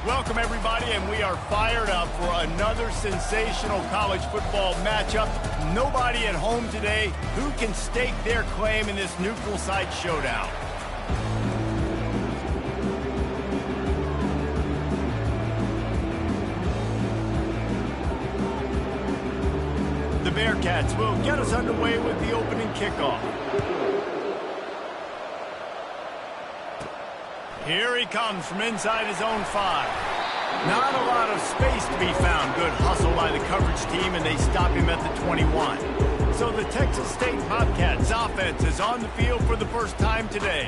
Welcome, everybody, and we are fired up for another sensational college football matchup. Nobody at home today who can stake their claim in this neutral site showdown. The Bearcats will get us underway with the opening kickoff. Here he comes from inside his own 5. Not a lot of space to be found. Good hustle by the coverage team, and they stop him at the 21. So the Texas State Bobcats offense is on the field for the first time today.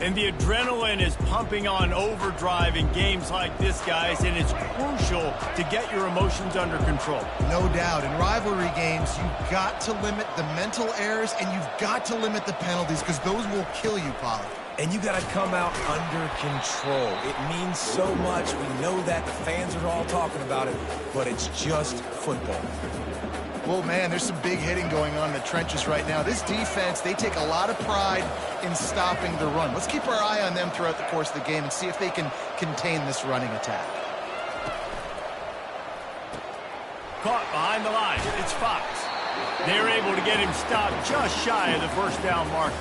And the adrenaline is pumping on overdrive in games like this, guys, and it's crucial to get your emotions under control. No doubt. In rivalry games, you've got to limit the mental errors, and you've got to limit the penalties, because those will kill you, Pollard. And you got to come out under control. It means so much. We know that. The fans are all talking about it, but it's just football. Well, man, there's some big hitting going on in the trenches right now. This defense, they take a lot of pride in stopping the run. Let's keep our eye on them throughout the course of the game and see if they can contain this running attack. Caught behind the line. It's Fox. They're able to get him stopped just shy of the first down marker.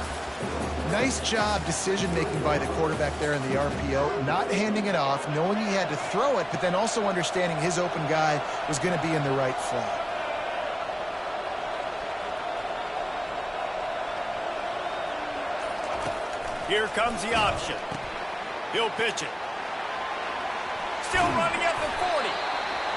Nice job decision-making by the quarterback there in the RPO, not handing it off, knowing he had to throw it, but then also understanding his open guy was going to be in the right flat. Here comes the option. He'll pitch it. Still running at the 40.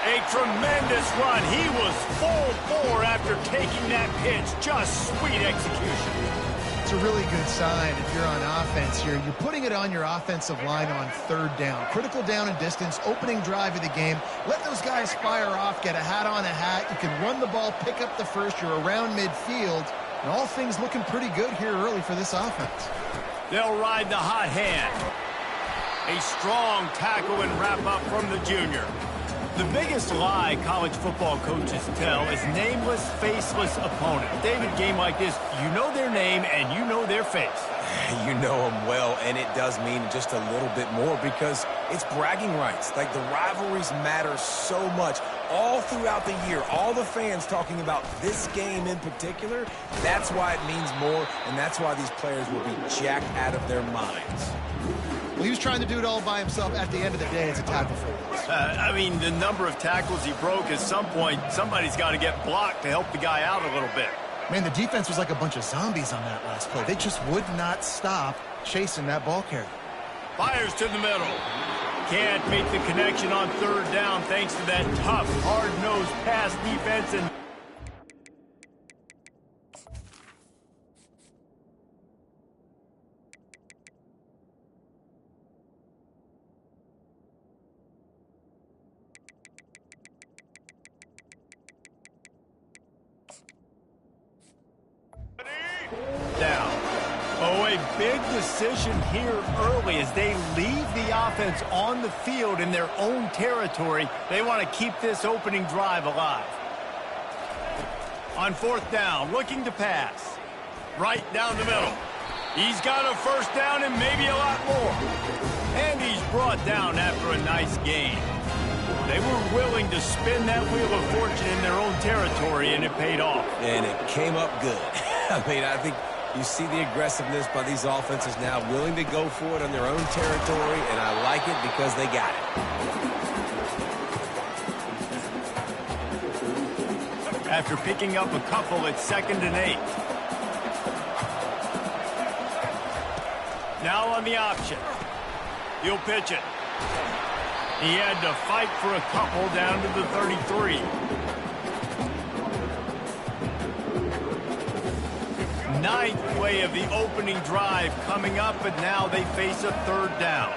A tremendous run. He was full bore after taking that pitch. Just sweet execution. It's a really good sign if you're on offense here. You're putting it on your offensive line on third down. Critical down and distance, opening drive of the game. Let those guys fire off, get a hat on a hat. You can run the ball, pick up the first. You're around midfield. And all things looking pretty good here early for this offense. They'll ride the hot hand. A strong tackle and wrap up from the junior. The biggest lie college football coaches tell is nameless, faceless opponent. David, game like this, you know their name and you know their face. You know them well, and it does mean just a little bit more because it's bragging rights. Like, the rivalries matter so much all throughout the year. All the fans talking about this game in particular, that's why it means more, and that's why these players will be jacked out of their minds. Well, he was trying to do it all by himself. At the end of the day, it's a tackle for loss. I mean, the number of tackles he broke, at some point, somebody's got to get blocked to help the guy out a little bit. Man, the defense was like a bunch of zombies on that last play. They just would not stop chasing that ball carrier. Fires to the middle. Can't make the connection on third down thanks to that tough, hard-nosed pass defense. And down. Oh, a big decision here early as they leave the offense on the field in their own territory. They want to keep this opening drive alive. On fourth down, looking to pass. Right down the middle. He's got a first down and maybe a lot more. And he's brought down after a nice gain. They were willing to spin that wheel of fortune in their own territory, and it paid off. And it came up good. I mean, I think you see the aggressiveness by these offenses now, willing to go for it on their own territory, and I like it because they got it. After picking up a couple, it's 2nd and 8. Now on the option. He'll pitch it. He had to fight for a couple down to the 33. Ninth play of the opening drive coming up, but now they face a third down.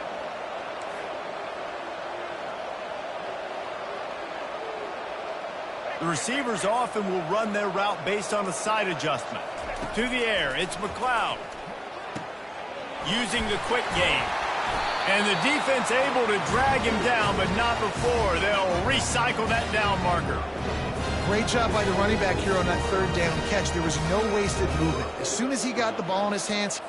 The receivers often will run their route based on a side adjustment. To the air, it's McLeod. Using the quick game. And the defense able to drag him down, but not before. They'll recycle that down marker. Great job by the running back here on that third down catch. There was no wasted movement. As soon as he got the ball in his hands,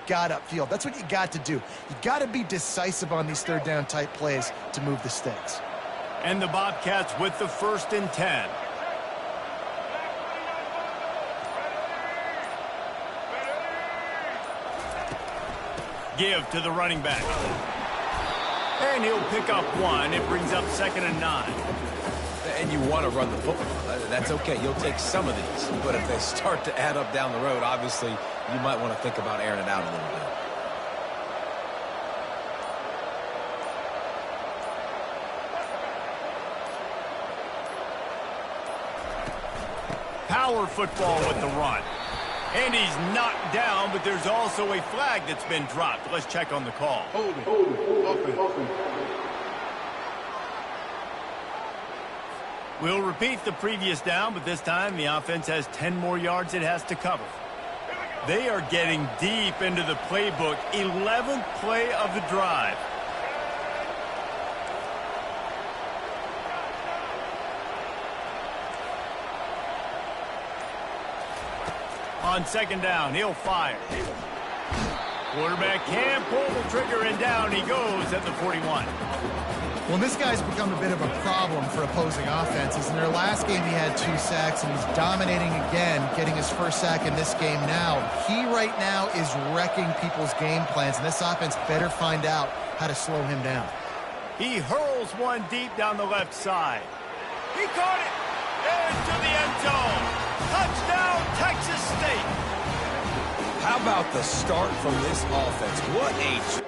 got upfield. That's what you got to do. You got to be decisive on these third down type plays to move the sticks. And the Bobcats with the 1st and 10. Give to the running back. And he'll pick up 1. It brings up 2nd and 9. And you want to run the football. That's okay. You'll take some of these. But if they start to add up down the road, obviously, you might want to think about airing it out a little bit. Power football with the run. And he's knocked down, but there's also a flag that's been dropped. Let's check on the call. Hold it. We'll repeat the previous down, but this time the offense has 10 more yards it has to cover. They are getting deep into the playbook. 11th play of the drive. On 2nd down, he'll fire. Quarterback can't pull the trigger, and down he goes at the 41. Well, this guy's become a bit of a problem for opposing offenses. In their last game, he had 2 sacks, and he's dominating again, getting his 1st sack in this game now. He right now is wrecking people's game plans, and this offense better find out how to slow him down. He hurls one deep down the left side. He caught it into the end zone. Touchdown, Texas State. How about the start from this offense? What a...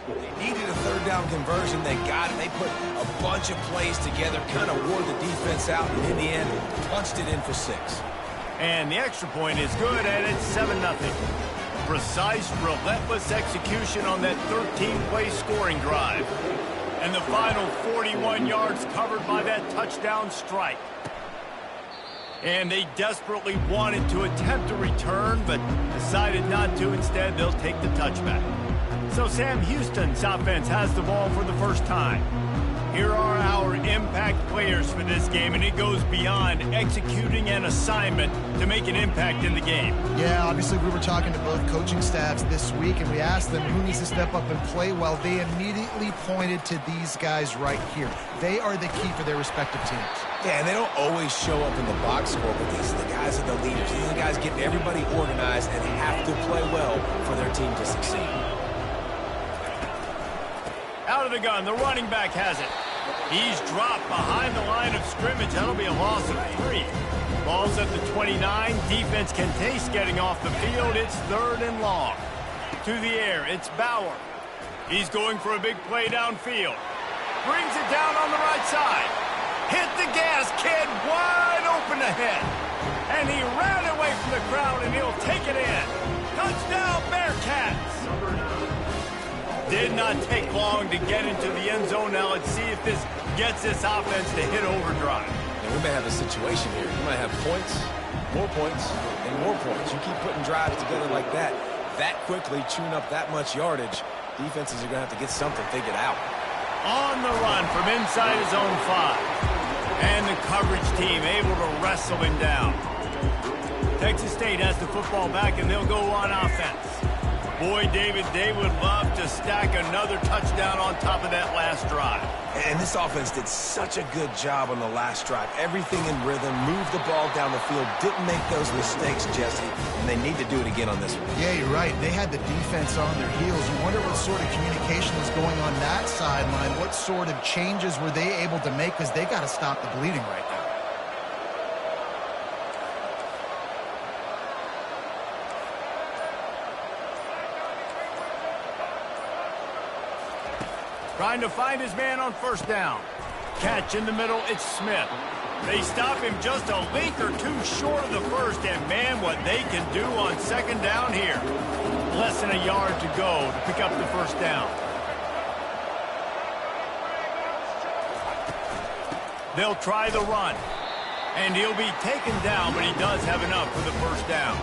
They needed a third down conversion. They got it. They put a bunch of plays together, kind of wore the defense out, and in the end, punched it in for 6. And the extra point is good, and it's 7-0. Precise, relentless execution on that 13-play scoring drive. And the final 41 yards covered by that touchdown strike. And they desperately wanted to attempt a return, but decided not to. Instead, they'll take the touchback. So Sam, Houston's offense has the ball for the first time. Here are our impact players for this game, and it goes beyond executing an assignment to make an impact in the game. Yeah, obviously we were talking to both coaching staffs this week, and we asked them who needs to step up and play well. They immediately pointed to these guys right here. They are the key for their respective teams. Yeah, and they don't always show up in the box score, but these are the guys that are the leaders. These are the guys getting everybody organized and have to play well for their team to succeed. Out of the gun, the running back has it. He's dropped behind the line of scrimmage. That'll be a loss of 3. Ball's at the 29. Defense can taste getting off the field. It's 3rd and long. To the air, it's Bauer. He's going for a big play downfield. Brings it down on the right side. Hit the gas, kid. Wide open ahead. And he ran away from the crowd, and he'll take it in. Touchdown, Bearcats. Did not take long to get into the end zone. Now let's see if this gets this offense to hit overdrive. And we may have a situation here. You might have points, and more points. You keep putting drives together like that quickly, chewing up that much yardage, defenses are going to have to get something figured out. On the run from inside his own 5. And the coverage team able to wrestle him down. Texas State has the football back, and they'll go on offense. Boy, David, they would love to stack another touchdown on top of that last drive. And this offense did such a good job on the last drive. Everything in rhythm, moved the ball down the field, didn't make those mistakes, Jesse, and they need to do it again on this one. Yeah, you're right. They had the defense on their heels. You wonder what sort of communication was going on that sideline. What sort of changes were they able to make, because they got to stop the bleeding right now. Trying to find his man on 1st down. Catch in the middle, it's Smith. They stop him just a link or 2 short of the 1st, and man, what they can do on 2nd down here. Less than a yard to go to pick up the 1st down. They'll try the run, and he'll be taken down, but he does have enough for the 1st down.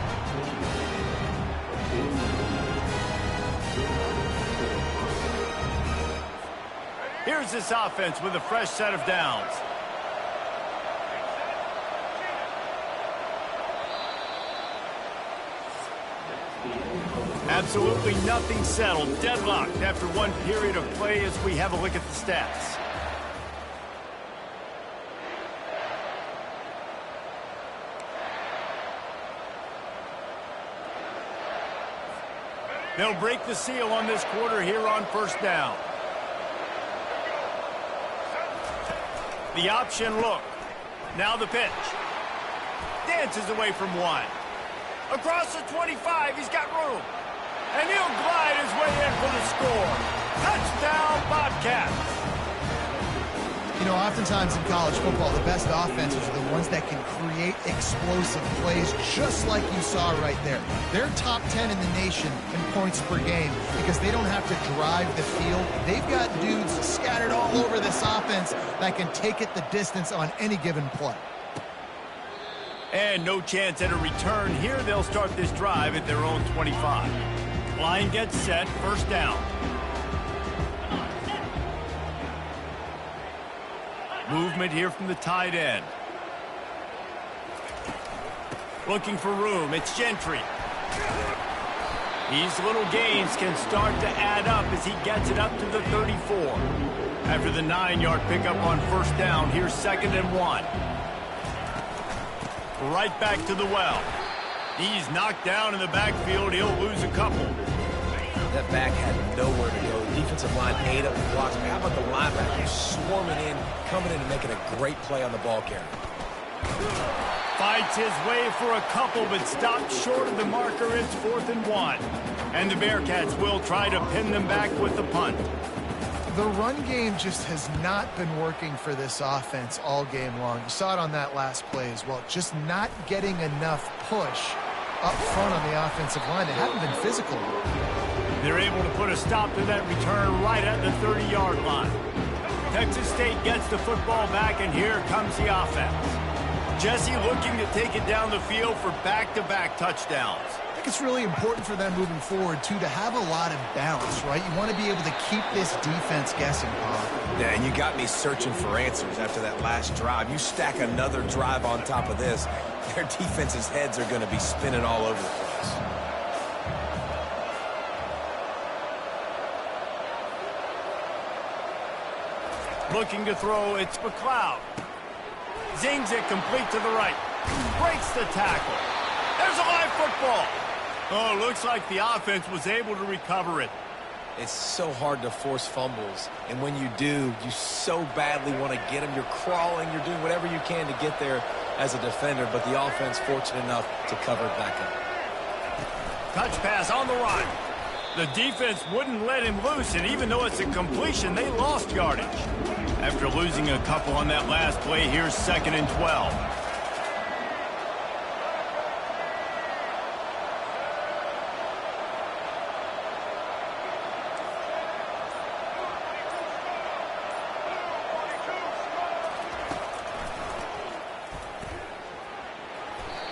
Here's this offense with a fresh set of downs. Absolutely nothing settled. Deadlocked after one period of play as we have a look at the stats. They'll break the seal on this quarter here on 1st down. The option look. Now the pitch. Dances away from 1. Across the 25, he's got room. And he'll glide his way in for the score. Touchdown, Bobcats. You know, oftentimes in college football, the best offenses are the ones that can create explosive plays, just like you saw right there. They're top 10 in the nation in points per game because they don't have to drive the field. They've got dudes scattered all over this offense that can take it the distance on any given play. And no chance at a return here. They'll start this drive at their own 25. Line gets set, 1st down. Movement here from the tight end. Looking for room, it's Gentry. These little gains can start to add up as he gets it up to the 34. After the 9-yard pickup on 1st down, here's 2nd and 1. Right back to the well. He's knocked down in the backfield. He'll lose a couple. That back had nowhere to go. The defensive line ate up the blocks. How about the linebackers swarming in, coming in and making a great play on the ball carrier? Fights his way for a couple, but stopped short of the marker. It's 4th and 1. And the Bearcats will try to pin them back with the punt. The run game just has not been working for this offense all game long. You saw it on that last play as well. Just not getting enough push up front on the offensive line. They haven't been physical. They're able to put a stop to that return right at the 30-yard line. Texas State gets the football back, and here comes the offense. Jesse looking to take it down the field for back-to-back touchdowns. I think it's really important for them moving forward, too, to have a lot of balance, right? You want to be able to keep this defense guessing, Bob. Yeah, and you got me searching for answers after that last drive. You stack another drive on top of this, their defense's heads are going to be spinning all over the place. Looking to throw, it's McLeod. Zings it complete to the right. Breaks the tackle. There's a live football. Oh, looks like the offense was able to recover it. It's so hard to force fumbles, and when you do, you so badly want to get them. You're crawling, you're doing whatever you can to get there as a defender, but the offense fortunate enough to cover it back up. Touch pass on the run. The defense wouldn't let him loose, and even though it's a completion, they lost yardage. After losing a couple on that last play, here's 2nd and 12.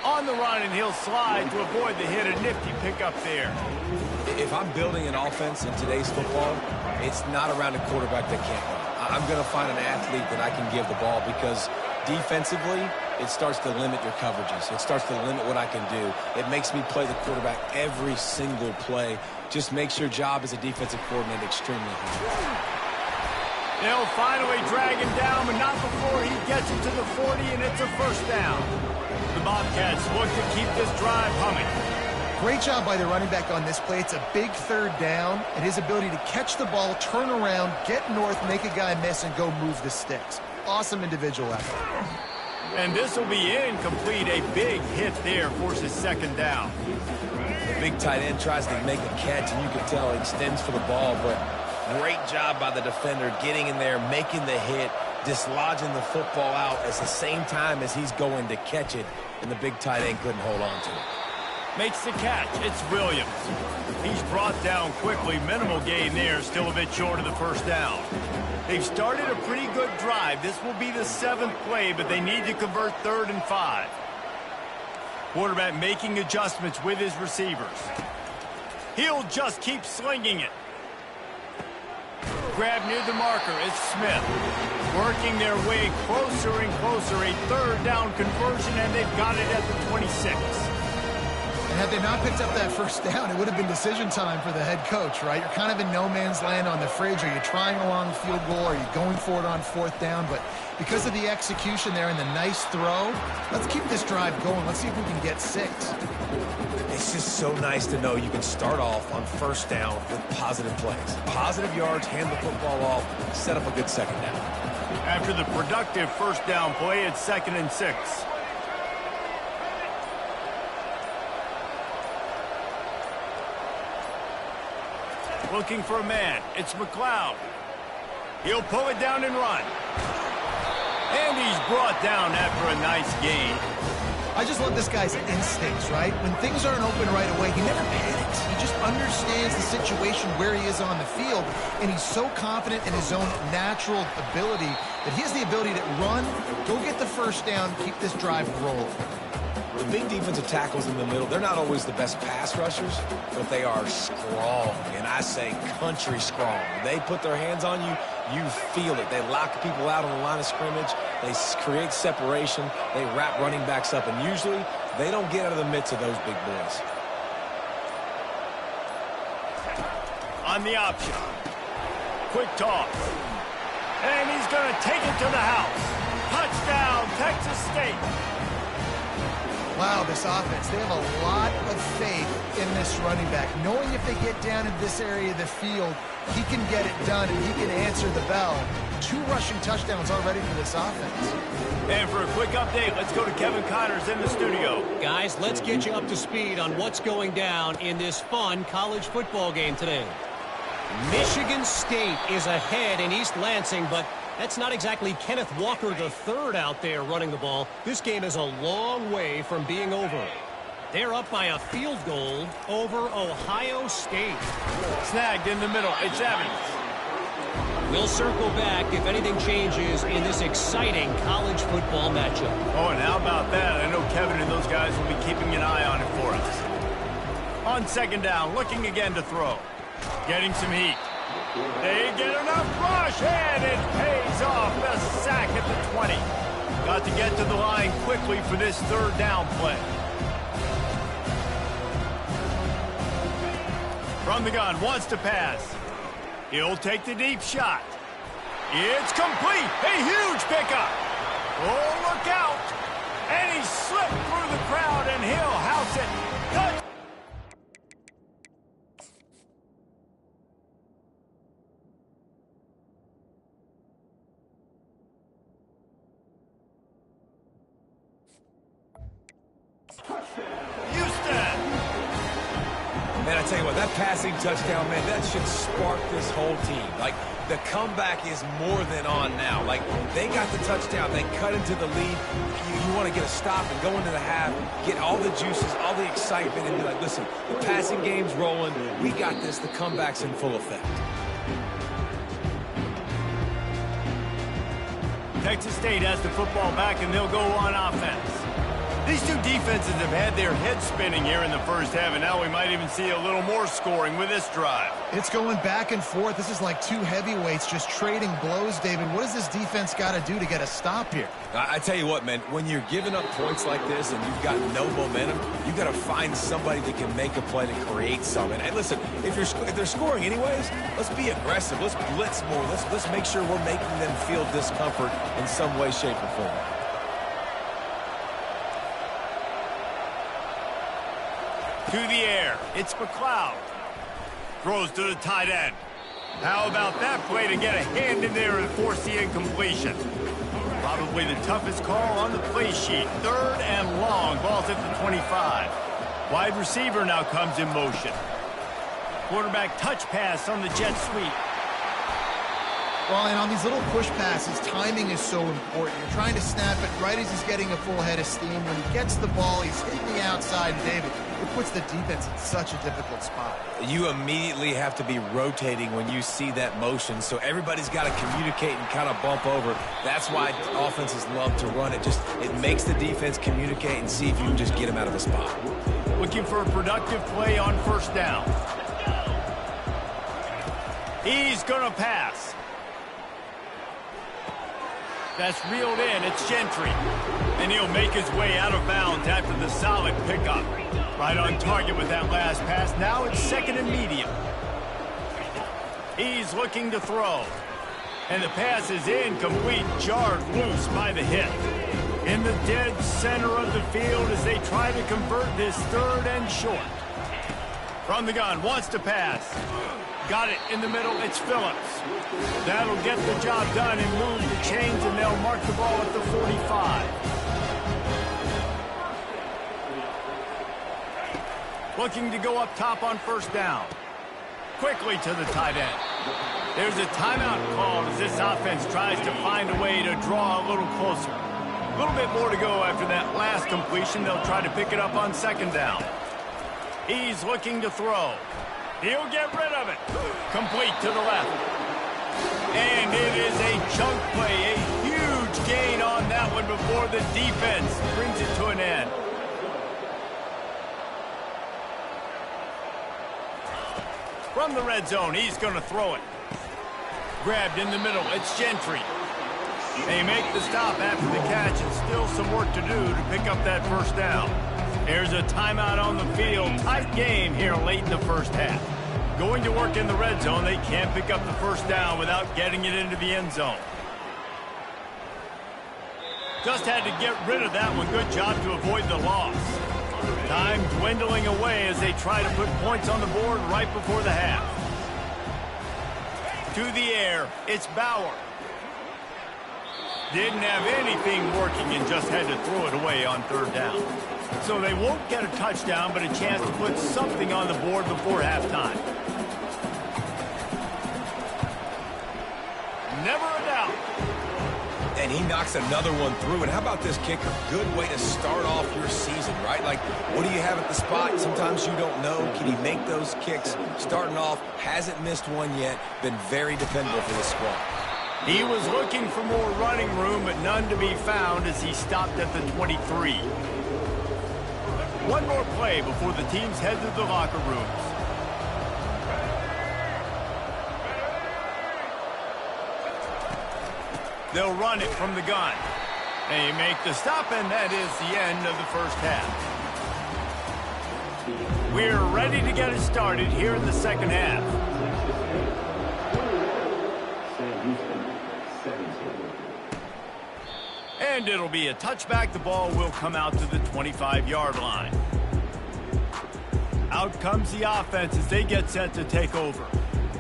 On the run, and he'll slide to avoid the hit. A nifty pickup there. If I'm building an offense in today's football, it's not around a quarterback that can't run. I'm going to find an athlete that I can give the ball, because defensively, it starts to limit your coverages. It starts to limit what I can do. It makes me play the quarterback every single play. Just makes your job as a defensive coordinator extremely hard. They'll finally drag him down, but not before he gets it to the 40, and it's a 1st down. The Bobcats look to keep this drive humming. Great job by the running back on this play. It's a big 3rd down, and his ability to catch the ball, turn around, get north, make a guy miss, and go move the sticks. Awesome individual effort. And this will be incomplete. A big hit there forces 2nd down. The big tight end tries to make a catch, and you can tell he extends for the ball, but great job by the defender getting in there, making the hit, dislodging the football out at the same time as he's going to catch it, and the big tight end couldn't hold on to it. Makes the catch. It's Williams. He's brought down quickly. Minimal gain there. Still a bit short of the 1st down. They've started a pretty good drive. This will be the 7th play, but they need to convert 3rd and 5. Quarterback making adjustments with his receivers. He'll just keep slinging it. Grab near the marker. It's Smith. Working their way closer and closer. A 3rd down conversion, and they've got it at the 26. And had they not picked up that 1st down, it would have been decision time for the head coach, right? You're kind of in no man's land on the fridge. Are you trying a long field goal? Are you going for it on 4th down? But because of the execution there and the nice throw, let's keep this drive going. Let's see if we can get 6. It's just so nice to know you can start off on 1st down with positive plays. Positive yards, hand the football off, set up a good 2nd down. After the productive 1st down play, it's 2nd and 6. Looking for a man. It's McLeod. He'll pull it down and run. And he's brought down after a nice gain. I just love this guy's instincts, right? When things aren't open right away, he never panics. He just understands the situation where he is on the field, and he's so confident in his own natural ability that he has the ability to run, go get the 1st down, keep this drive rolling. The big defensive tackles in the middle, they're not always the best pass rushers, but they are strong, and I say country strong. They put their hands on you, you feel it. They lock people out on the line of scrimmage. They create separation. They wrap running backs up, and usually they don't get out of the midst of those big boys. On the option. Quick toss. And he's going to take it to the house. Touchdown, Texas State. Wow, this offense, they have a lot of faith in this running back, knowing if they get down in this area of the field, he can get it done and he can answer the bell. 2 rushing touchdowns already for this offense. And for a quick update, let's go to Kevin Connors in the studio. Guys, let's get you up to speed on what's going down in this fun college football game today. Michigan State is ahead in East Lansing, but that's not exactly Kenneth Walker III out there running the ball. This game is a long way from being over. They're up by a field goal over Ohio State. Snagged in the middle. It's Evans. We'll circle back if anything changes in this exciting college football matchup. Oh, and how about that? I know Kevin and those guys will be keeping an eye on it for us. On second down, looking again to throw. Getting some heat. They get enough rush, and it pays off. The sack at the 20. Got to get to the line quickly for this third down play. From the gun, wants to pass. He'll take the deep shot. It's complete. A huge pickup. Oh, look out. And he slipped through the crowd, and he'll house it. Touch. Man, I tell you what, that passing touchdown, man, that should spark this whole team. Like, the comeback is more than on now. Like, they got the touchdown. They cut into the lead. You want to get a stop and go into the half, get all the juices, all the excitement, and be like, listen, the passing game's rolling. We got this. The comeback's in full effect. Texas State has the football back, and they'll go on offense. These two defenses have had their heads spinning here in the first half, and now we might even see a little more scoring with this drive. It's going back and forth. This is like 2 heavyweights just trading blows, David. What does this defense got to do to get a stop here? I tell you what, man, when you're giving up points like this and you've got no momentum, you got to find somebody that can make a play to create something. And listen, if they're scoring anyways, let's be aggressive. Let's blitz more. Let's make sure we're making them feel discomfort in some way, shape, or form. To the air, it's McLeod. Throws to the tight end. How about that play to get a hand in there and force the incompletion? Probably the toughest call on the play sheet. 3rd and long, ball's at the 25. Wide receiver now comes in motion. Quarterback touch pass on the jet sweep. Well, and on these little push passes, timing is so important. You're trying to snap it right as he's getting a full head of steam. When he gets the ball, he's hitting the outside, and David, it puts the defense in such a difficult spot. You immediately have to be rotating when you see that motion, so everybody's got to communicate and kind of bump over. That's why offenses love to run it. It makes the defense communicate and see if you can just get them out of a spot. Looking for a productive play on first down. He's going to pass. That's reeled in. It's Gentry. And he'll make his way out of bounds after the solid pickup. Right on target with that last pass. Now it's 2nd and medium. He's looking to throw. And the pass is incomplete, jarred loose by the hit. In the dead center of the field as they try to convert this 3rd and short. From the gun, wants to pass. Got it in the middle, it's Phillips. That'll get the job done and move the chains, and they'll mark the ball at the 45. Looking to go up top on first down. Quickly to the tight end. There's a timeout called as this offense tries to find a way to draw a little closer. A little bit more to go after that last completion. They'll try to pick it up on second down. He's looking to throw. He'll get rid of it. Complete to the left. And it is a chunk play, a huge gain on that one before the defense brings it to an end. From the red zone, he's going to throw it. Grabbed in the middle, it's Gentry. They make the stop after the catch, and still some work to do to pick up that first down. There's a timeout on the field. Tight game here late in the first half. Going to work in the red zone. They can't pick up the first down without getting it into the end zone. Just had to get rid of that one. Good job to avoid the loss. Time dwindling away as they try to put points on the board right before the half. To the air, it's Bauer. Didn't have anything working and just had to throw it away on third down. So they won't get a touchdown, but a chance to put something on the board before halftime. Never a doubt. And he knocks another one through. And how about this kicker? Good way to start off your season, right? Like, what do you have at the spot? Sometimes you don't know. Can he make those kicks? Starting off, hasn't missed one yet. Been very dependable for this squad. He was looking for more running room, but none to be found as he stopped at the 23. One more play before the teams head to the locker rooms. They'll run it from the gun. They make the stop, and that is the end of the first half. We're ready to get it started here in the second half. And it'll be a touchback. The ball will come out to the 25-yard line. Out comes the offense as they get set to take over.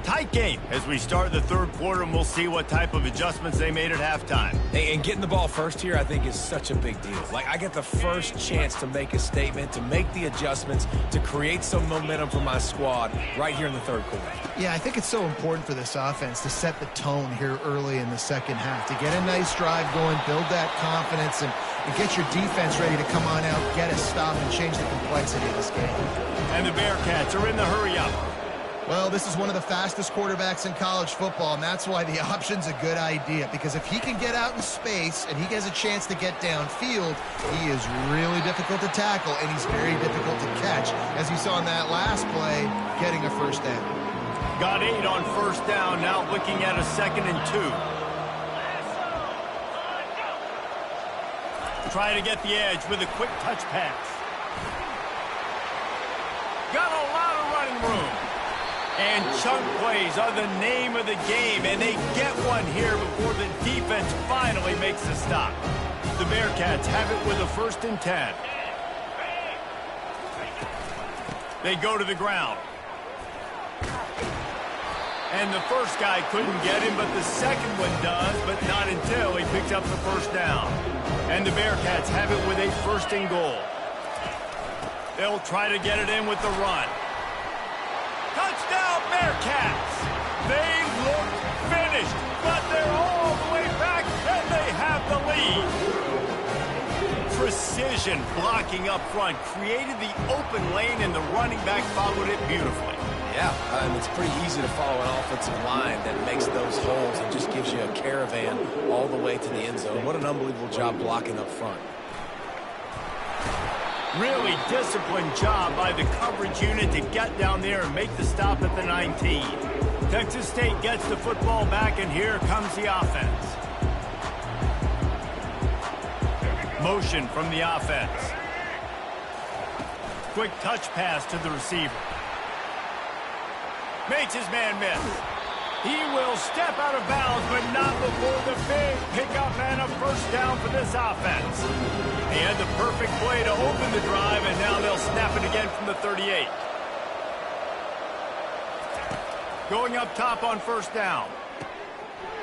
Tight game as we start the third quarter, and we'll see what type of adjustments they made at halftime. Hey, and getting the ball first here, I think, is such a big deal. Like, I get the first chance to make a statement, to make the adjustments, to create some momentum for my squad right here in the third quarter. Yeah, I think it's so important for this offense to set the tone here early in the second half, to get a nice drive going, build that confidence, and get your defense ready to come on out, get a stop, and change the complexity of this game. And the Bearcats are in the hurry-up. Well, this is one of the fastest quarterbacks in college football, and that's why the option's a good idea, because if he can get out in space and he has a chance to get downfield, he is really difficult to tackle, and he's very difficult to catch. As you saw in that last play, getting a first down. Got 8 on first down, now looking at a 2nd and 2. Trying to get the edge with a quick touch pass. Got a lot of running room. And chunk plays are the name of the game, and they get one here before the defense finally makes the stop. The Bearcats have it with a 1st and 10. They go to the ground. And the first guy couldn't get him, but the second one does, but not until he picks up the first down. And the Bearcats have it with a 1st and goal. They'll try to get it in with the run. Touchdown, Bearcats! They look finished, but they're all the way back, and they have the lead. Precision blocking up front created the open lane, and the running back followed it beautifully. Yeah, it's pretty easy to follow an offensive line that makes those holes and just gives you a caravan all the way to the end zone. What an unbelievable job blocking up front. Really disciplined job by the coverage unit to get down there and make the stop at the 19. Texas State gets the football back, and here comes the offense. Motion from the offense. Quick touch pass to the receiver. Makes his man miss. He will step out of bounds, but not before the big pickup and a first down for this offense. He had the perfect play to open the drive, and now they'll snap it again from the 38. Going up top on first down.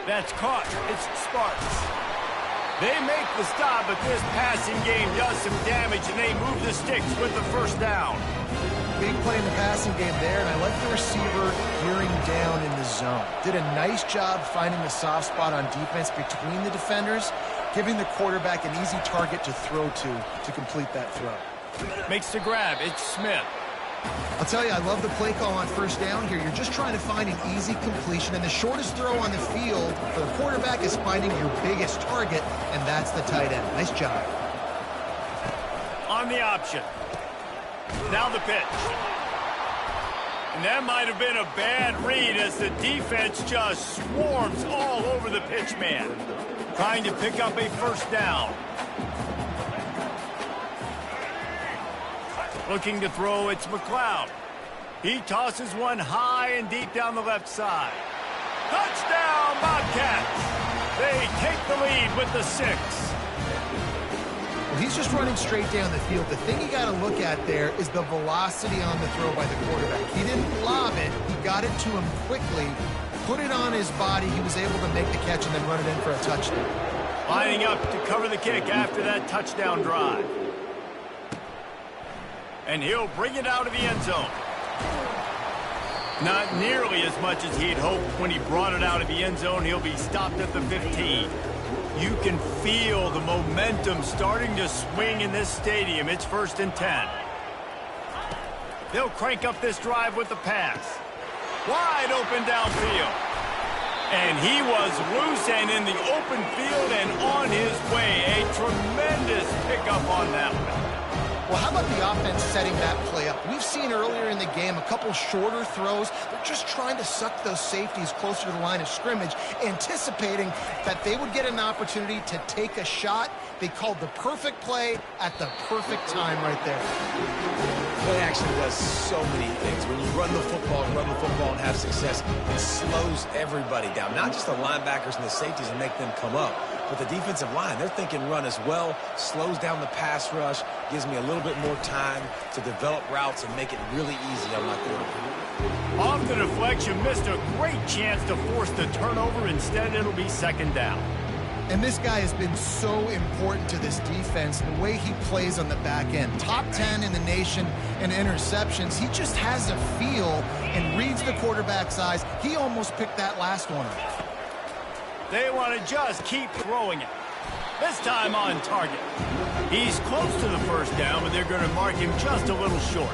That's caught. It's Sparks. They make the stop, but this passing game does some damage, and they move the sticks with the first down. Big play in the passing game there, and I like the receiver gearing down in the zone. Did a nice job finding the soft spot on defense between the defenders, giving the quarterback an easy target to throw to complete that throw. Makes the grab. It's Smith. I'll tell you, I love the play call on first down here. You're just trying to find an easy completion, and the shortest throw on the field for the quarterback is finding your biggest target, and that's the tight end. Nice job. On the option. Now the pitch. And that might have been a bad read as the defense just swarms all over the pitch man. Trying to pick up a first down. Looking to throw, it's McLeod. He tosses one high and deep down the left side. Touchdown, Bobcats! They take the lead with the 6. Well, he's just running straight down the field. The thing you got to look at there is the velocity on the throw by the quarterback. He didn't lob it. He got it to him quickly, put it on his body. He was able to make the catch and then run it in for a touchdown. Lining up to cover the kick after that touchdown drive. And he'll bring it out of the end zone. Not nearly as much as he'd hoped when he brought it out of the end zone. He'll be stopped at the 15. You can feel the momentum starting to swing in this stadium. It's 1st and 10. They'll crank up this drive with the pass. Wide open downfield. And he was loose and in the open field and on his way. A tremendous pickup on that one. Well, how about the offense setting that play up? We've seen earlier in the game a couple shorter throws. They're just trying to suck those safeties closer to the line of scrimmage, anticipating that they would get an opportunity to take a shot. They called the perfect play at the perfect time right there. Play action does so many things. When you run the football and have success, it slows everybody down. Not just the linebackers and the safeties and make them come up, but the defensive line. They're thinking run as well, slows down the pass rush, gives me a little bit more time to develop routes and make it really easy on my quarterback. Off the deflection, missed a great chance to force the turnover. Instead, it'll be 2nd down. And this guy has been so important to this defense, the way he plays on the back end. Top 10 in the nation in interceptions. He just has a feel and reads the quarterback's eyes. He almost picked that last one up. They want to just keep throwing it. This time on target. He's close to the 1st down, but they're going to mark him just a little short.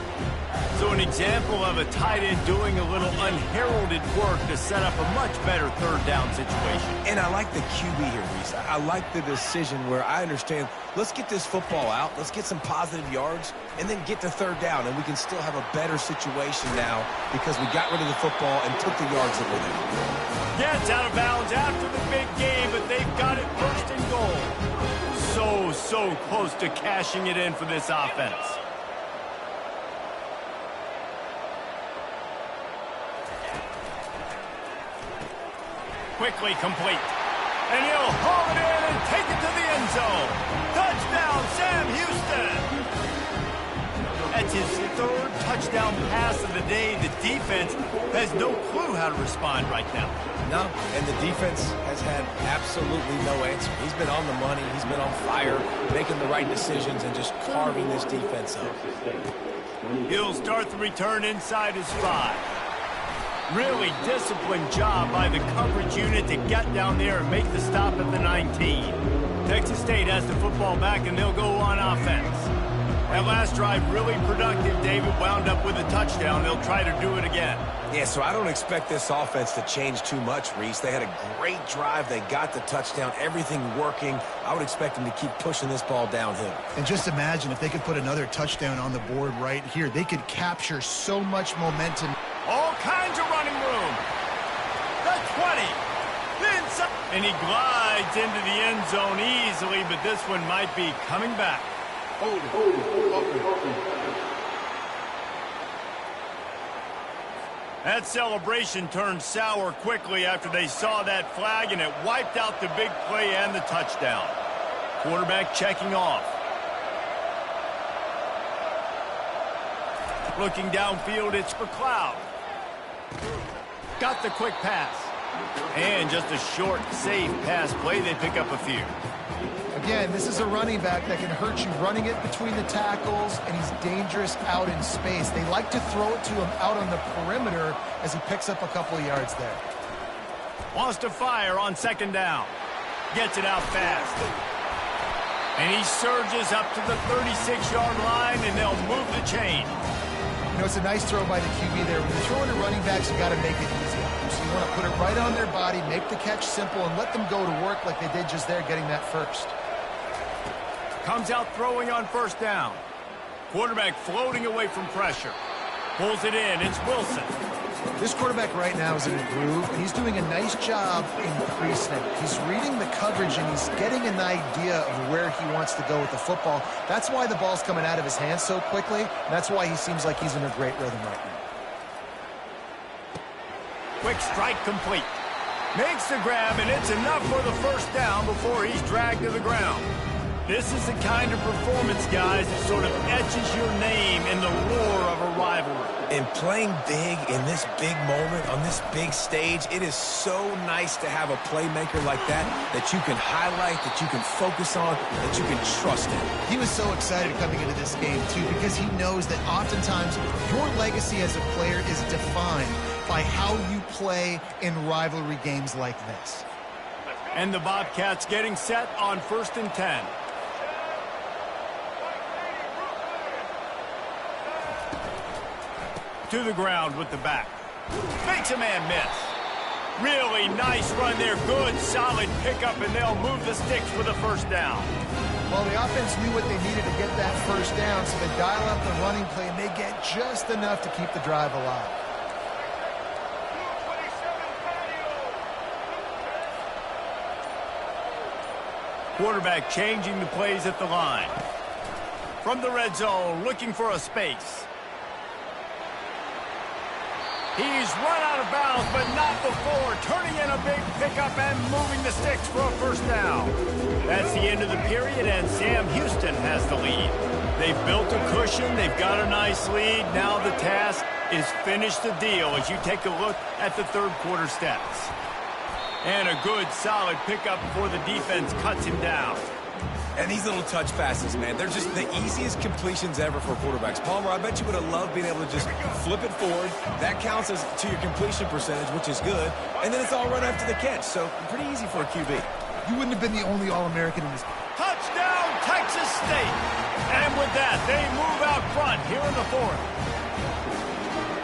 So an example of a tight end doing a little unheralded work to set up a much better 3rd down situation. And I like the QB here, Reese. I like the decision where I understand, let's get this football out, let's get some positive yards, and then get to 3rd down, and we can still have a better situation now because we got rid of the football and took the yards that were there. Yeah, it's out of bounds after the big game, but they've got it 1st and goal. So close to cashing it in for this offense. Quickly complete. And he'll haul it in and take it to the end zone. Touchdown, Sam Houston. That's his 3rd touchdown pass of the day. The defense has no clue how to respond right now. No, and the defense has had absolutely no answer. He's been on the money. He's been on fire, making the right decisions and just carving this defense up. He'll start the return inside his 5. Really disciplined job by the coverage unit to get down there and make the stop at the 19. Texas State has the football back, and they'll go on offense. That last drive really productive. David wound up with a touchdown. They'll try to do it again. Yeah, so I don't expect this offense to change too much, Reese. They had a great drive. They got the touchdown. Everything working. I would expect them to keep pushing this ball downhill. And just imagine if they could put another touchdown on the board right here. They could capture so much momentum. All kinds of running room. The 20. Inside. And he glides into the end zone easily, but this one might be coming back. That celebration turned sour quickly after they saw that flag, and it wiped out the big play and the touchdown. Quarterback checking off. Looking downfield, it's McLeod. Got the quick pass. And just a short, safe pass play. They pick up a few. Again, this is a running back that can hurt you running it between the tackles, and he's dangerous out in space. They like to throw it to him out on the perimeter as he picks up a couple of yards there. Wants to fire on 2nd down. Gets it out fast. And he surges up to the 36-yard line, and they'll move the chain. You know, it's a nice throw by the QB there. When you're throwing to running backs, you got to make it easy. So you want to put it right on their body, make the catch simple, and let them go to work like they did just there, getting that first. Comes out throwing on 1st down. Quarterback floating away from pressure. Pulls it in. It's Wilson. This quarterback right now is in a groove, and he's doing a nice job increasing it. He's reading the coverage, and he's getting an idea of where he wants to go with the football. That's why the ball's coming out of his hands so quickly, and that's why he seems like he's in a great rhythm right now. Quick strike complete. Makes the grab, and it's enough for the 1st down before he's dragged to the ground. This is the kind of performance, guys, that sort of etches your name in the roar of a rivalry. And playing big in this big moment, on this big stage, it is so nice to have a playmaker like that you can highlight, that you can focus on, that you can trust in. He was so excited coming into this game, too, because he knows that oftentimes your legacy as a player is defined by how you play in rivalry games like this. And the Bobcats getting set on 1st and 10. To the ground with the back. Makes a man miss. Really nice run there. Good, solid pickup, and they'll move the sticks for the first down. Well, the offense knew what they needed to get that first down, so they dial up the running play, and they get just enough to keep the drive alive. Quarterback changing the plays at the line. From the red zone, looking for a space. He's run out of bounds, but not before. Turning in a big pickup and moving the sticks for a first down. That's the end of the period, and Sam Houston has the lead. They've built a cushion. They've got a nice lead. Now the task is finish the deal as you take a look at the third quarter stats. And a good, solid pickup before the defense cuts him down. And these little touch passes, man, they're just the easiest completions ever for quarterbacks. Palmer, I bet you would have loved being able to just flip it forward. That counts as to your completion percentage, which is good. And then it's all run after the catch, so pretty easy for a QB. You wouldn't have been the only All-American in this game. Touchdown, Texas State! And with that, they move out front here in the fourth.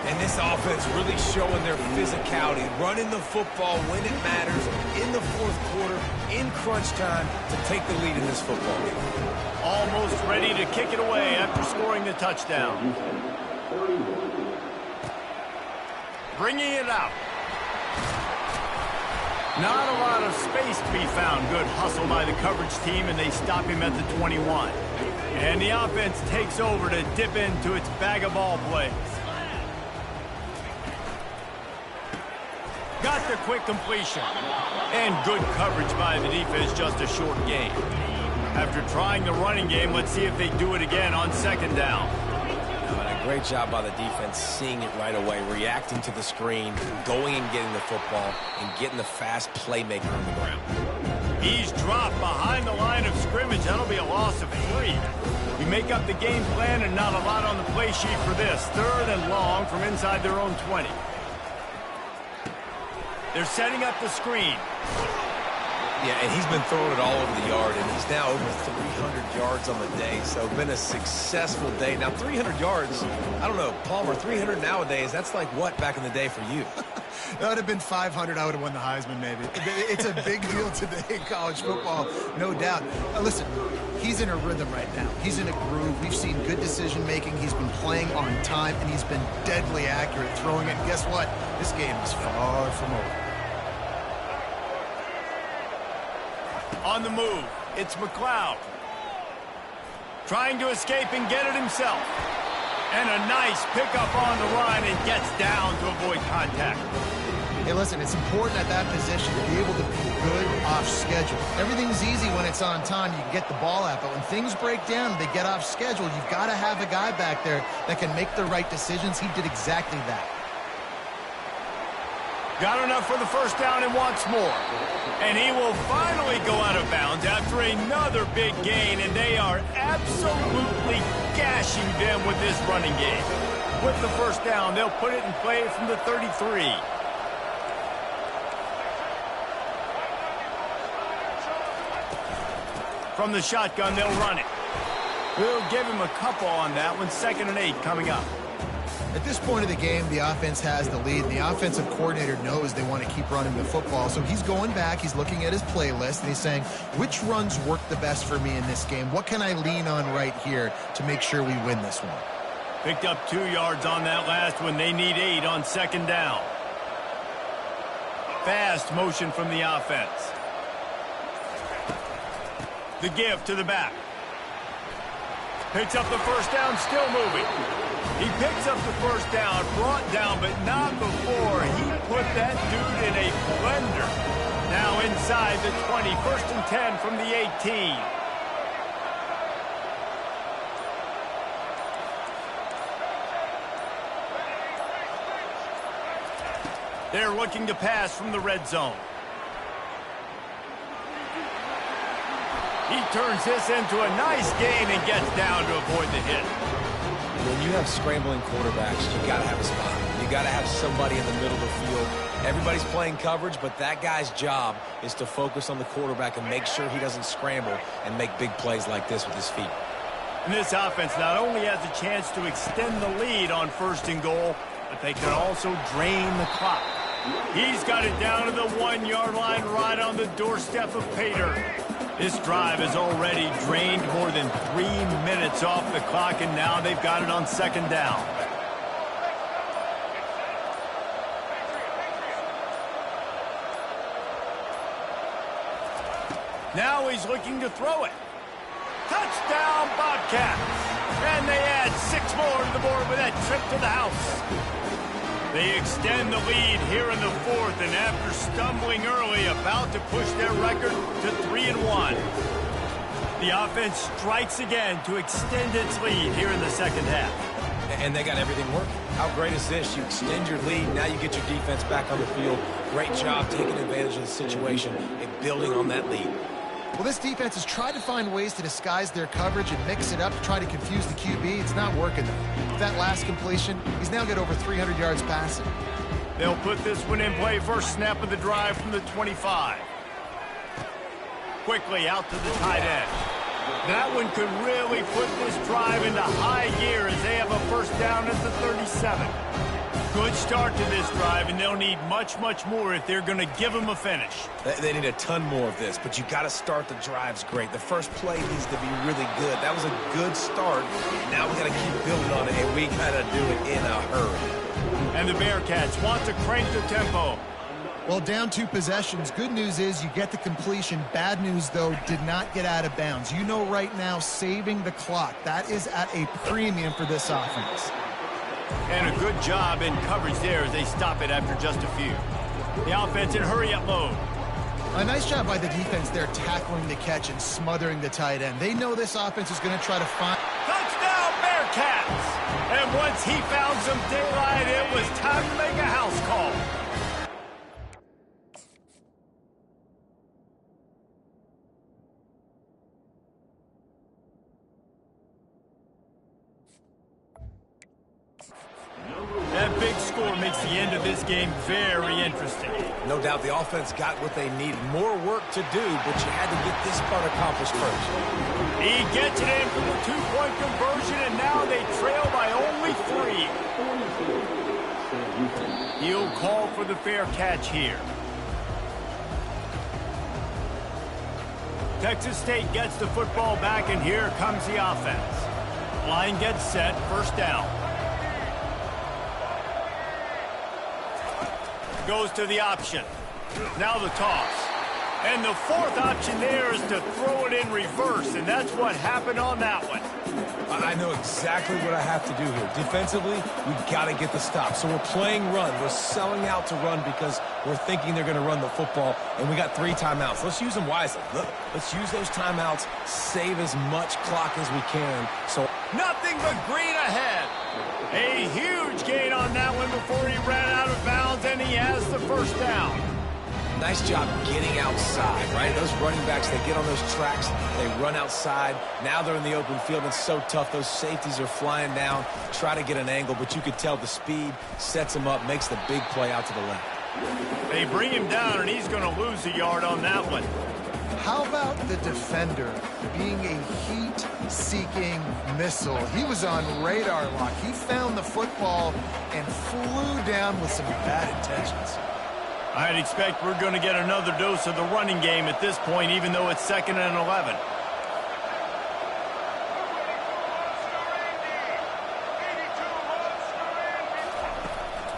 And this offense really showing their physicality, running the football when it matters, in the fourth quarter, in crunch time, to take the lead in this football game. Almost ready to kick it away after scoring the touchdown. Bringing it out. Not a lot of space to be found. Good hustle by the coverage team, and they stop him at the 21. And the offense takes over to dip into its bag of ball plays. Got the quick completion. And good coverage by the defense, just a short gain. After trying the running game, let's see if they do it again on second down. A great job by the defense, seeing it right away, reacting to the screen, going and getting the football, and getting the fast playmaker on the ground. He's dropped behind the line of scrimmage. That'll be a loss of 3. We make up the game plan and not a lot on the play sheet for this. 3rd and long from inside their own 20. They're setting up the screen. Yeah, and he's been throwing it all over the yard, and he's now over 300 yards on the day, so been a successful day. Now, 300 yards, I don't know, Palmer, 300 nowadays, that's like what back in the day for you? That would have been 500. I would have won the Heisman, maybe. It's a big deal today in college football, no doubt. Listen, he's in a rhythm right now. He's in a groove. We've seen good decision-making. He's been playing on time, and he's been deadly accurate throwing it. And guess what? This game is far from over. On the move, it's McLeod. Trying to escape and get it himself. And a nice pickup on the run and gets down to avoid contact. Hey, listen, it's important at that position to be able to be good off schedule. Everything's easy when it's on time. You can get the ball out. But when things break down, they get off schedule. You've got to have a guy back there that can make the right decisions. He did exactly that. Got enough for the first down and wants more. And he will finally go out of bounds after another big gain, and they are absolutely gashing them with this running game. With the first down, they'll put it in play from the 33. From the shotgun, they'll run it. We'll give him a couple on that one. 2nd and 8 coming up. At this point of the game, the offense has the lead, and the offensive coordinator knows they want to keep running the football. So he's going back, he's looking at his playlist, and he's saying, which runs work the best for me in this game? What can I lean on right here to make sure we win this one? Picked up 2 yards on that last one. They need 8 on second down. Fast motion from the offense. The give to the back. Picks up the first down, still moving. He picks up the first down, brought down, but not before he put that dude in a blender. Now inside the 20, 1st and 10 from the 18. They're looking to pass from the red zone. He turns this into a nice gain and gets down to avoid the hit. When you have scrambling quarterbacks, you got to have a spot. You got to have somebody in the middle of the field. Everybody's playing coverage, but that guy's job is to focus on the quarterback and make sure he doesn't scramble and make big plays like this with his feet. And this offense not only has a chance to extend the lead on 1st and goal, but they can also drain the clock. He's got it down to the 1-yard line right on the doorstep of Pater. This drive has already drained more than 3 minutes off the clock, and now they've got it on 2nd down. Now he's looking to throw it. Touchdown, Bobcats! And they add 6 more to the board with that trip to the house. They extend the lead here in the 4th, and after stumbling early, about to push their record to 3-1. The offense strikes again to extend its lead here in the 2nd half. And they got everything working. How great is this? You extend your lead, now you get your defense back on the field. Great job taking advantage of the situation and building on that lead. Well, this defense has tried to find ways to disguise their coverage and mix it up to try to confuse the QB. It's not working, though. With that last completion, he's now got over 300 yards passing. They'll put this one in play. First snap of the drive from the 25. Quickly out to the tight end. That one could really put this drive into high gear as they have a 1st down at the 37. Good start to this drive, and they'll need much, much more if they're going to give them a finish. They need a ton more of this, but you got to start the drives great. The first play needs to be really good. That was a good start. Now we got to keep building on it, and we got to do it in a hurry. And the Bearcats want to crank the tempo. Well, down 2 possessions. Good news is you get the completion. Bad news, though, did not get out of bounds. You know right now, saving the clock. That is at a premium for this offense. And a good job in coverage there as they stop it after just a few. The offense in hurry-up mode. A nice job by the defense there tackling the catch and smothering the tight end. They know this offense is going to try to find... Touchdown, Bearcats! And once he found some daylight, it was time to make a house call. That big score makes the end of this game very interesting. No doubt the offense got what they needed. More work to do, but you had to get this part accomplished first. He gets it in for the 2-point conversion, and now they trail by only 3. He'll call for the fair catch here. Texas State gets the football back, and here comes the offense. Line gets set, 1st down. Goes to the option. Now the toss. And the 4th option there is to throw it in reverse, and that's what happened on that one. I know exactly what I have to do here. Defensively, we've got to get the stop. So we're playing run. We're selling out to run because we're thinking they're going to run the football, and we got 3 timeouts. Let's use them wisely. Look, let's use those timeouts, save as much clock as we can. So nothing but green ahead. A huge gain on that one before he ran out of bounds, and he has the 1st down. nice job getting outside, right? Those running backs, they get on those tracks, they run outside. Now they're in the open field. It's so tough. Those safeties are flying down, try to get an angle, but you could tell the speed sets him up, makes the big play out to the left. They bring him down, and he's going to lose a yard on that one. How about the defender being a heat-seeking missile? He was on radar lock. He found the football and flew down with some bad intentions. I'd expect we're going to get another dose of the running game at this point, even though it's 2nd and 11.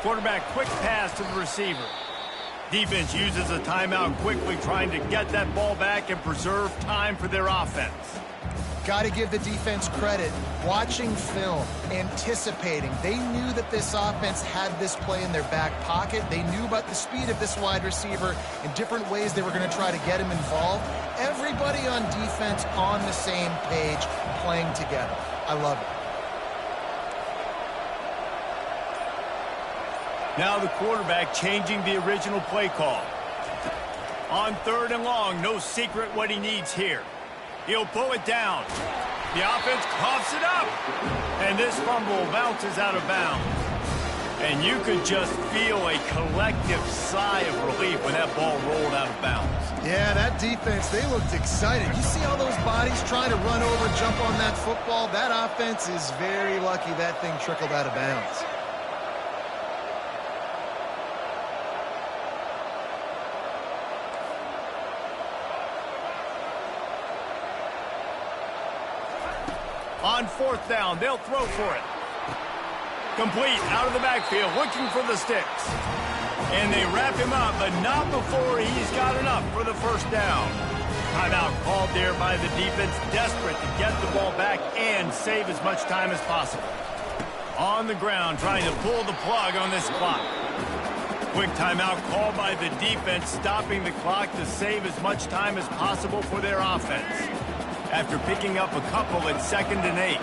Quarterback quick pass to the receiver. Defense uses a timeout quickly, trying to get that ball back and preserve time for their offense. Got to give the defense credit. Watching film, anticipating. They knew that this offense had this play in their back pocket. They knew about the speed of this wide receiver and different ways they were going to try to get him involved. Everybody on defense on the same page, playing together. I love it. Now the quarterback changing the original play call. On 3rd and long, no secret what he needs here. He'll pull it down. The offense coughs it up. And this fumble bounces out of bounds. And you could just feel a collective sigh of relief when that ball rolled out of bounds. Yeah, that defense, they looked excited. You see all those bodies trying to run over, jump on that football? That offense is very lucky that thing trickled out of bounds. On 4th down, they'll throw for it. Complete out of the backfield, looking for the sticks. And they wrap him up, but not before he's got enough for the 1st down. Timeout called there by the defense, desperate to get the ball back and save as much time as possible. On the ground, trying to pull the plug on this clock. Quick timeout called by the defense, stopping the clock to save as much time as possible for their offense. After picking up a couple at 2nd and 8.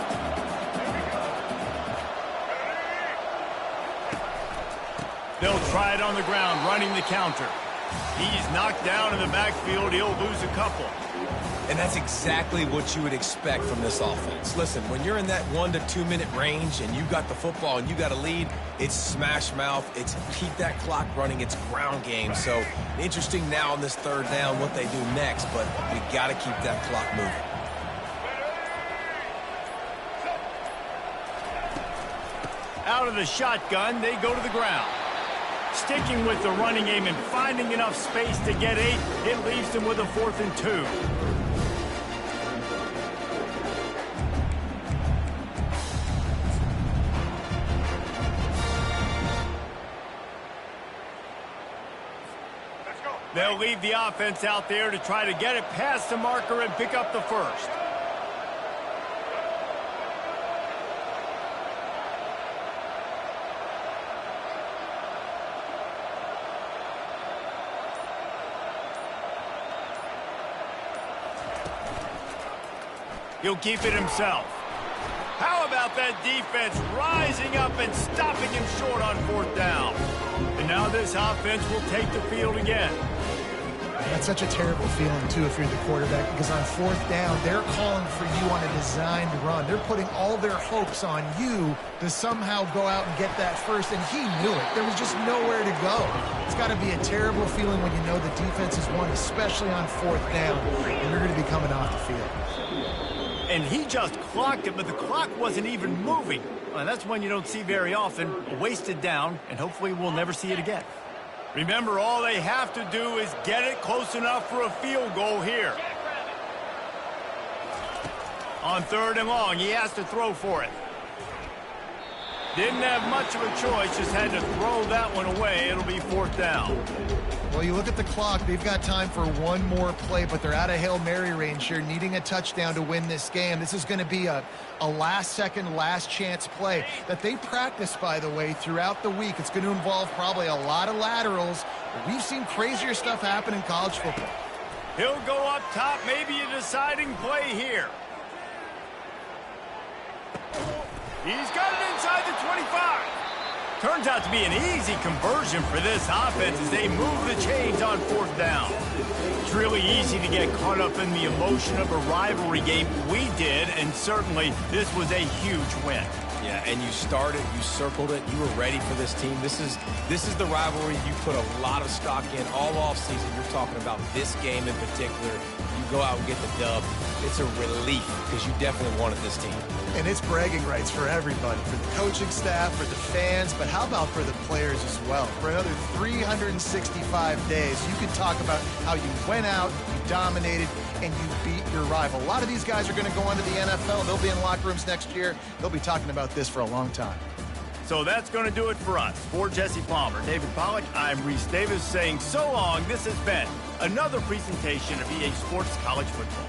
They'll try it on the ground, running the counter. He's knocked down in the backfield. He'll lose a couple. And that's exactly what you would expect from this offense. Listen, when you're in that 1 to 2 minute range and you got the football and you got a lead, it's smash mouth. It's keep that clock running. It's ground game. So interesting now on this 3rd down what they do next, but we got to keep that clock moving. Out of the shotgun, they go to the ground. Sticking with the running game and finding enough space to get 8, it leaves them with a 4th and 2. They'll leave the offense out there to try to get it past the marker and pick up the 1st. He'll keep it himself. How about that defense rising up and stopping him short on 4th down? And now this offense will take the field again. That's such a terrible feeling, too, if you're the quarterback, because on 4th down, they're calling for you on a designed run. They're putting all their hopes on you to somehow go out and get that 1st, and he knew it. There was just nowhere to go. It's got to be a terrible feeling when you know the defense has won, especially on 4th down, and you're going to be coming off the field. And he just clocked it, but the clock wasn't even moving. Well, that's one you don't see very often. A wasted down, and hopefully we'll never see it again. Remember, all they have to do is get it close enough for a field goal here. On 3rd and long, he has to throw for it. Didn't have much of a choice, just had to throw that one away. It'll be 4th down. Well, you look at the clock, they've got time for one more play, but they're out of Hail Mary range here, needing a touchdown to win this game. This is going to be a last-second, last-chance play that they practice, by the way, throughout the week. It's going to involve probably a lot of laterals. We've seen crazier stuff happen in college football. He'll go up top, maybe a deciding play here. He's got it inside the 25. Turns out to be an easy conversion for this offense as they move the chains on 4th down. It's really easy to get caught up in the emotion of a rivalry game. We did, and certainly this was a huge win. Yeah, and you started, you circled it, you were ready for this team. This is the rivalry you put a lot of stock in all offseason. You're talking about this game in particular. You go out and get the dub. It's a relief because you definitely wanted this team. And it's bragging rights for everybody, for the coaching staff, for the fans, but how about for the players as well? For another 365 days, you can talk about how you went out, you dominated, and you beat your rival. A lot of these guys are going to go on to the NFL. They'll be in locker rooms next year. They'll be talking about this for a long time. So that's going to do it for us. For Jesse Palmer, David Pollack, I'm Reese Davis saying so long. This has been another presentation of EA Sports College Football.